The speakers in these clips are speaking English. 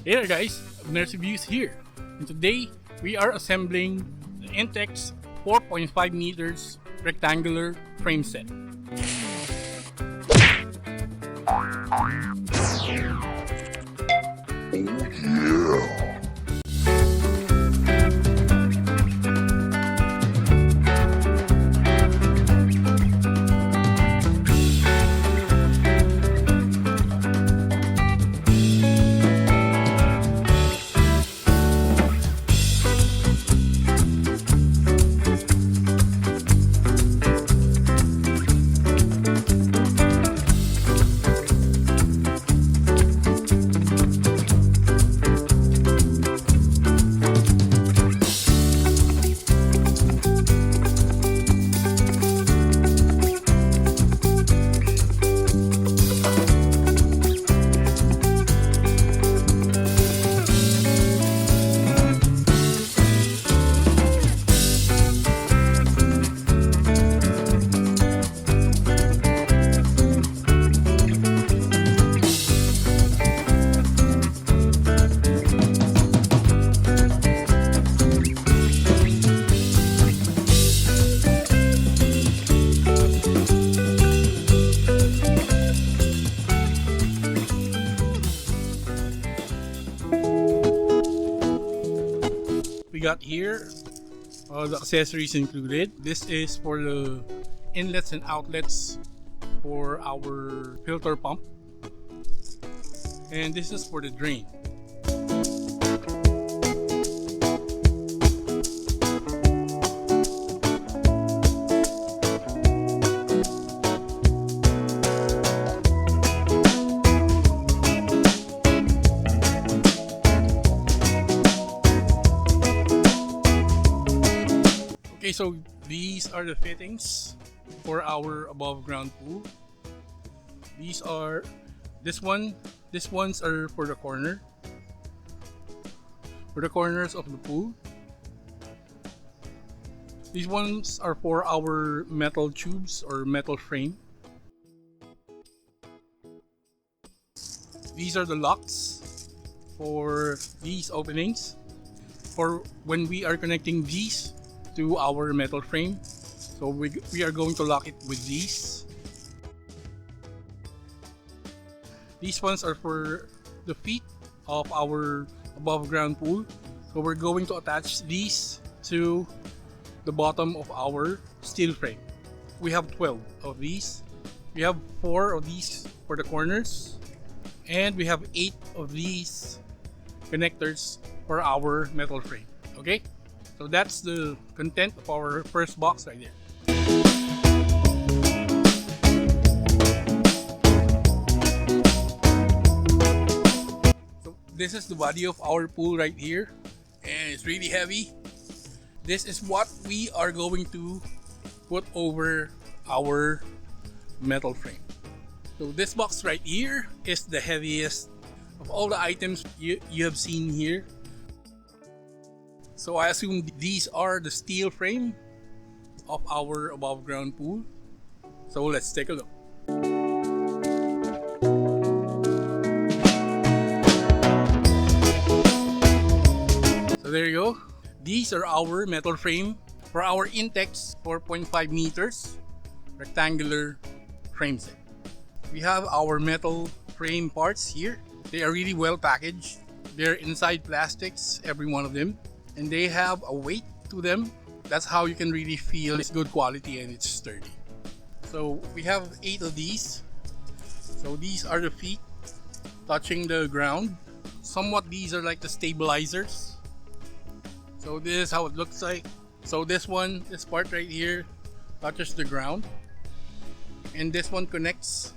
Hey there guys, Abners Reviews here, and today we are assembling the INTEX 4.5 meters rectangular frame set. We got here the accessories included. This is for the inlets and outlets for our filter pump, and this is for the drain. Okay, so these are the fittings for our above ground pool. These ones are for the corners of the pool. These ones are for our metal tubes or metal frame. These are the locks for these openings for when we are connecting these to our metal frame. So we are going to lock it with these. These ones are for the feet of our above ground pool. So we're going to attach these to the bottom of our steel frame. We have 12 of these. We have 4 of these for the corners, and we have 8 of these connectors for our metal frame. Okay? So that's the content of our first box right there. So this is the body of our pool right here, and it's really heavy. This is what we are going to put over our metal frame. So this box right here is the heaviest of all the items you have seen here. So I assume these are the steel frame of our above ground pool. So let's take a look. So there you go. These are our metal frame for our INTEX 4.5 meters rectangular frame set. We have our metal frame parts here. They are really well packaged. They're inside plastics, every one of them. And they have a weight to them. That's how you can really feel it's good quality and it's sturdy. So we have 8 of these. So these are the feet touching the ground. Somewhat these are like the stabilizers. So this is how it looks like. So this part right here touches the ground. And this one connects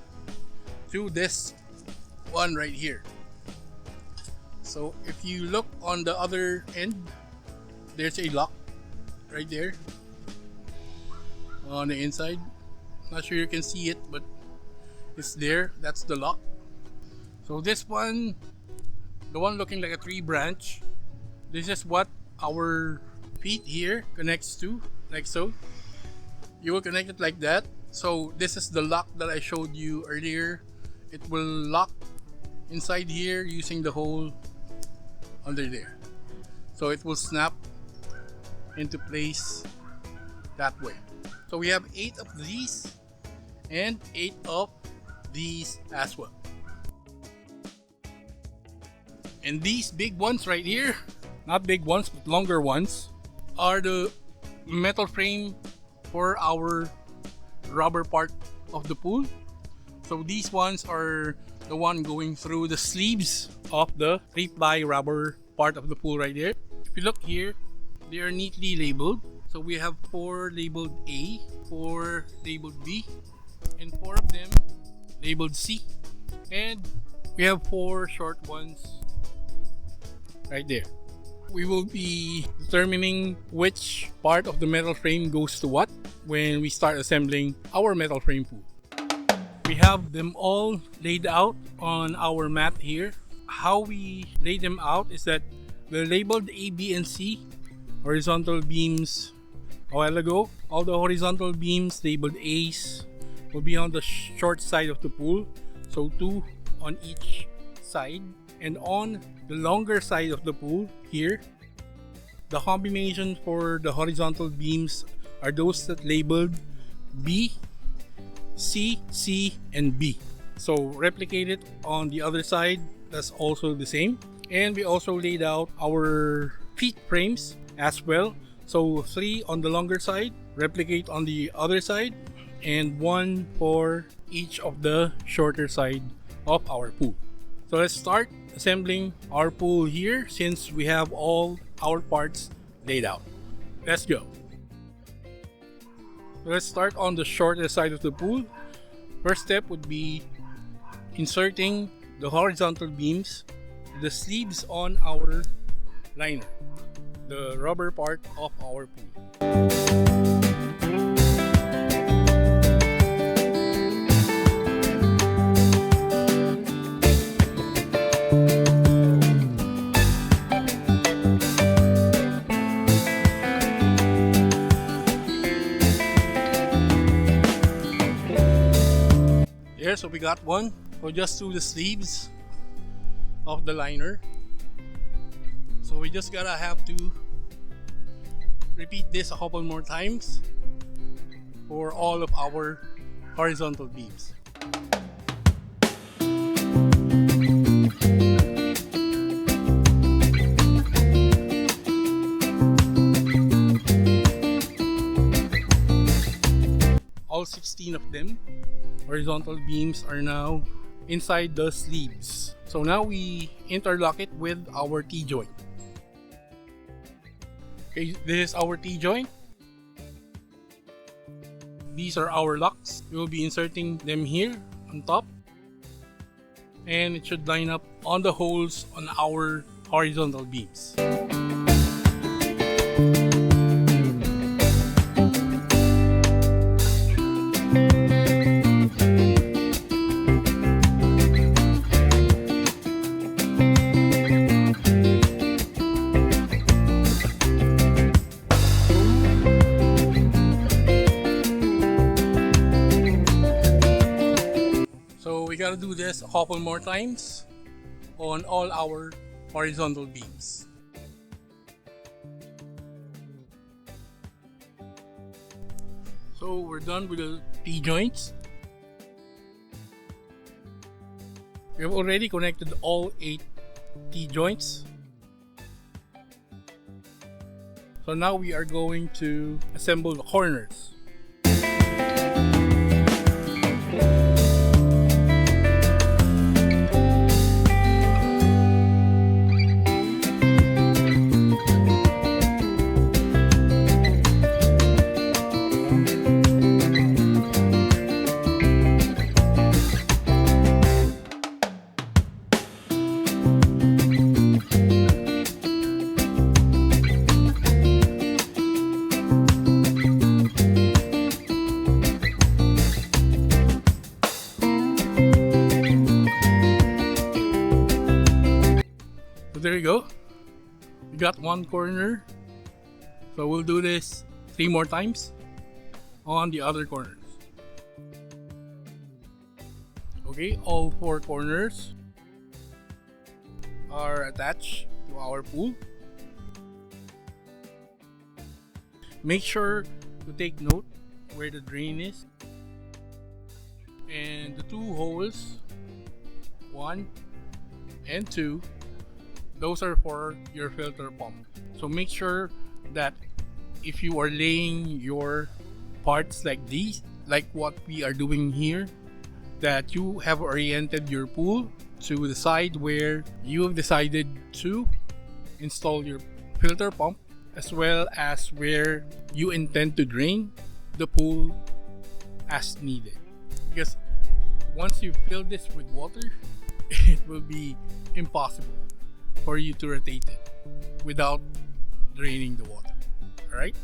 to this one right here. So if you look on the other end, there's a lock right there on the inside. Not sure you can see it, but it's there. That's the lock. So this one, the one looking like a tree branch, this is what our feet here connects to, like so. You will connect it like that. So this is the lock that I showed you earlier. It will lock inside here using the hole under there. So it will snap into place that way. So we have 8 of these and 8 of these as well. And these big ones right here, not big ones but longer ones, are the metal frame for our rubber part of the pool. So these ones are the one going through the sleeves of the 3-ply rubber part of the pool right there. If you look here, they are neatly labeled. So we have 4 labeled A, 4 labeled B, and 4 of them labeled C. And we have 4 short ones right there. We will be determining which part of the metal frame goes to what when we start assembling our metal frame pool. We have them all laid out on our mat here. How we lay them out is that they're labeled A, B, and C, horizontal beams a while ago. All the horizontal beams labeled A's will be on the short side of the pool, so 2 on each side. And on the longer side of the pool here, the combination for the horizontal beams are those that labeled B, C, C, and B. So replicate it on the other side, that's also the same. And we also laid out our feet frames as well. So 3 on the longer side, replicate on the other side, and 1 for each of the shorter side of our pool. So let's start assembling our pool here since we have all our parts laid out. Let's go. So let's start on the shorter side of the pool. First step would be inserting the horizontal beams, the sleeves on our liner, the rubber part of our pool. There, so we got one. So just do the sleeves of the liner. So we just gotta have to repeat this a couple more times for all of our horizontal beams. All 16 of them horizontal beams are now inside the sleeves. So now we interlock it with our T-joint. Okay, this is our T-joint. These are our locks. We will be inserting them here on top, and it should line up on the holes on our horizontal beams. We gotta do this a couple more times on all our horizontal beams. So we're done with the T-joints. We have already connected all 8 T-joints. So now we are going to assemble the corners. There you go. We got one corner. So we'll do this 3 more times on the other corners. Okay, all 4 corners are attached to our pool. Make sure to take note where the drain is. And the two holes, 1 and 2, those are for your filter pump. So make sure that if you are laying your parts like these, like what we are doing here, that you have oriented your pool to the side where you have decided to install your filter pump, as well as where you intend to drain the pool as needed. Because once you fill this with water, it will be impossible for you to rotate it without draining the water. Alright?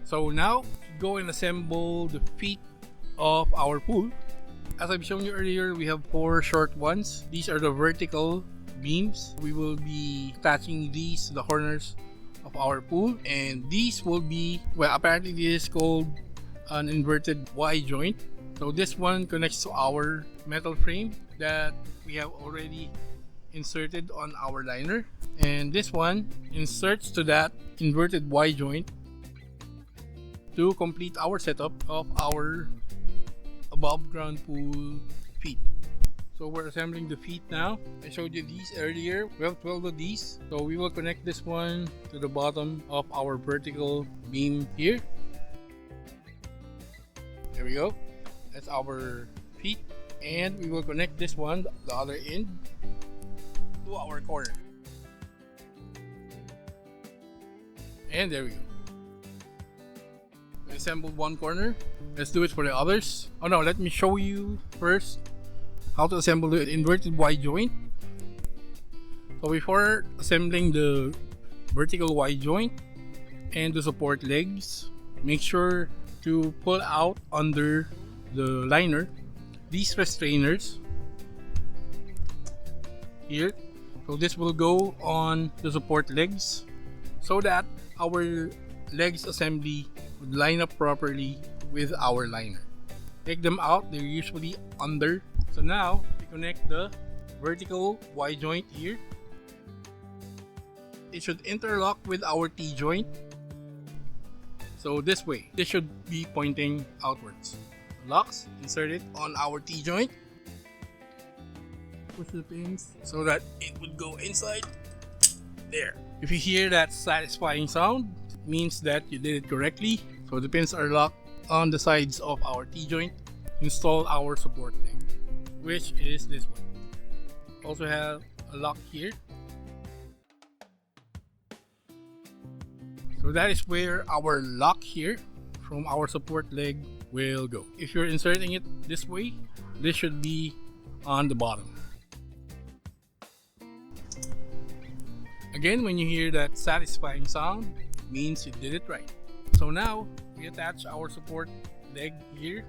So now, go and assemble the feet of our pool. As I've shown you earlier, we have 4 short ones. These are the vertical beams. We will be attaching these to the corners of our pool, and these will be, well, apparently this is called an inverted Y joint. So this one connects to our metal frame that we have already inserted on our liner, and this one inserts to that inverted Y joint to complete our setup of our above ground pool feet. So we're assembling the feet now. I showed you these earlier. We have 12 of these. So we will connect this one to the bottom of our vertical beam here. There we go. That's our feet. And we will connect this one, the other end, to our corner. And there we go. We assembled one corner. Let's do it for the others. Oh no, let me show you first how to assemble the inverted Y joint. So before assembling the vertical Y joint and the support legs, make sure to pull out under the liner these restrainers here. So this will go on the support legs so that our legs assembly would line up properly with our liner. Take them out, they're usually under. So now we connect the vertical Y joint here. It should interlock with our T joint. So this way, this should be pointing outwards. Locks, insert it on our T joint. Push the pins so that it would go inside there. If you hear that satisfying sound, it means that you did it correctly. So the pins are locked on the sides of our T joint. Install our support leg, which is this one. Also have a lock here. So that is where our lock here from our support leg will go. If you're inserting it this way, this should be on the bottom. Again, when you hear that satisfying sound, it means you did it right. So now we attach our support leg here,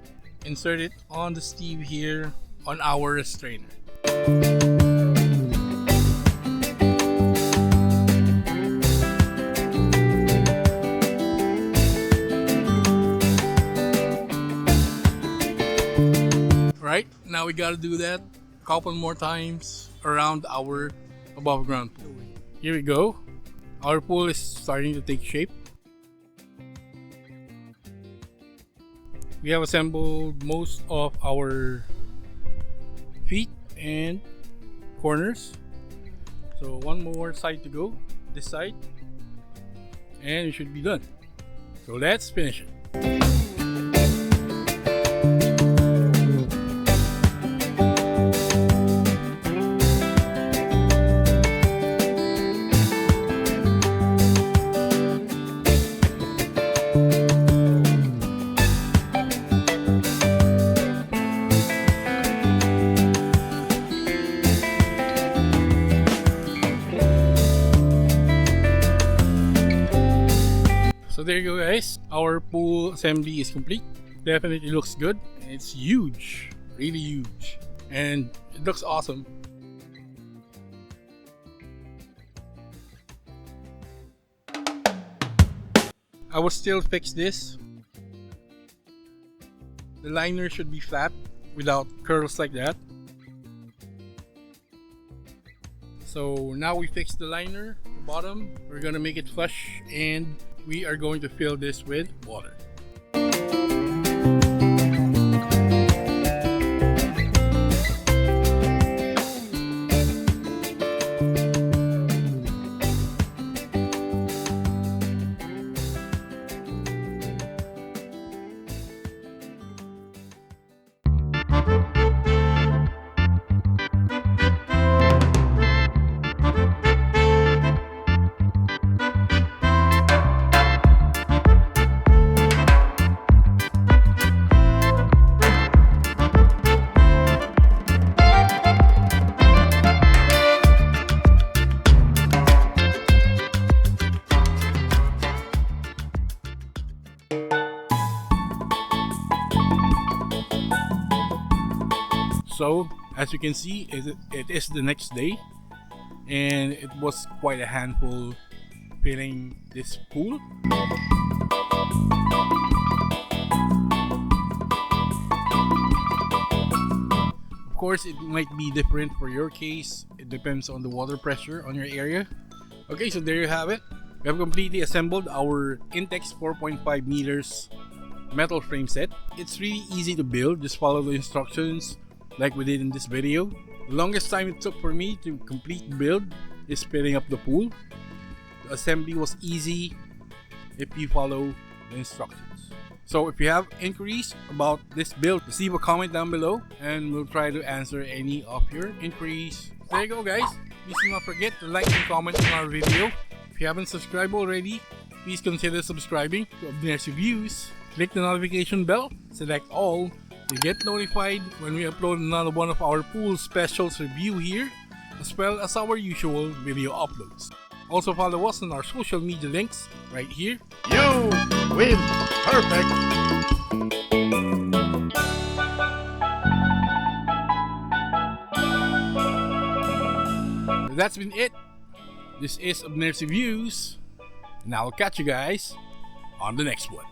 insert it on the sleeve here on our restrainer. Right, now we gotta do that a couple more times around our above ground pool. Here we go. Our pool is starting to take shape. We have assembled most of our feet and corners. So one more side to go, this side, and we should be done. So let's finish it. So there you go, guys. Our pool assembly is complete. Definitely looks good. It's huge, really huge, and it looks awesome. I will still fix this. The liner should be flat without curls like that. So now we fixed the liner, the bottom. We're gonna make it flush, and we are going to fill this with water. So as you can see, it is the next day, and it was quite a handful filling this pool. Of course, it might be different for your case. It depends on the water pressure on your area. Okay, so there you have it. We have completely assembled our INTEX 4.5 meters metal frame set. It's really easy to build. Just follow the instructions like we did in this video. The longest time it took for me to complete the build is filling up the pool. The assembly was easy if you follow the instructions. So if you have inquiries about this build, leave a comment down below and we'll try to answer any of your inquiries. There you go, guys. Please do not forget to like and comment on our video. If you haven't subscribed already, please consider subscribing to Abners Reviews. Click the notification bell, select all to get notified when we upload another one of our pool specials review here, as well as our usual video uploads. Also follow us on our social media links right here. You win! Perfect! That's been it. This is Abners Reviews, and I'll catch you guys on the next one.